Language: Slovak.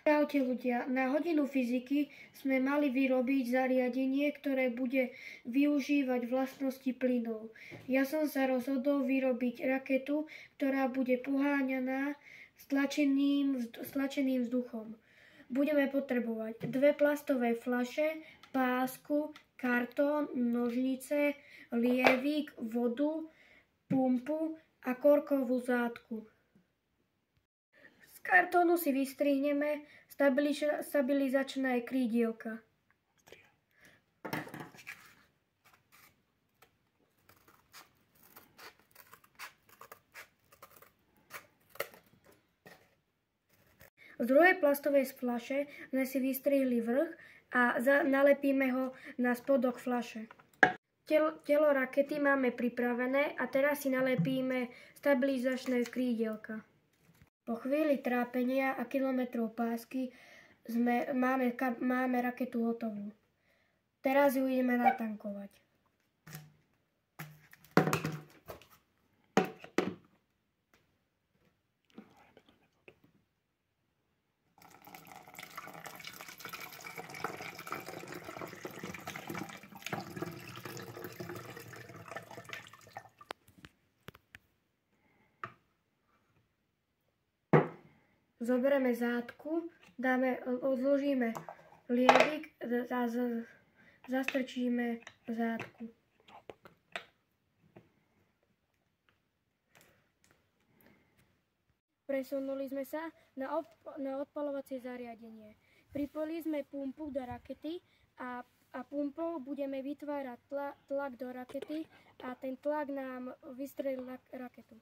Čaute ľudia, na hodinu fyziky sme mali vyrobiť zariadenie, ktoré bude využívať vlastnosti plynov. Ja som sa rozhodol vyrobiť raketu, ktorá bude poháňaná stlačeným vzduchom. Budeme potrebovať 2 plastové fľaše, pásku, kartón, nožnice, lievik, vodu, pumpu a korkovú zátku. Z kartónu si vystrihneme stabilizačné krídielka. Z druhej plastovej fľaše sme si vystrihli vrch a nalepíme ho na spodok fľaše. Telo rakety máme pripravené a teraz si nalepíme stabilizačné krídielka. Po chvíli trápenia a kilometrov pásky máme raketu hotovú. Teraz ju ideme natankovať. Zoberieme zátku, odložíme lievik a zastrčíme zátku. Presunuli sme sa na odpaľovacie zariadenie. Pripojili sme pumpu do rakety a pumpou budeme vytvárať tlak do rakety a ten tlak nám vystrelí raketu.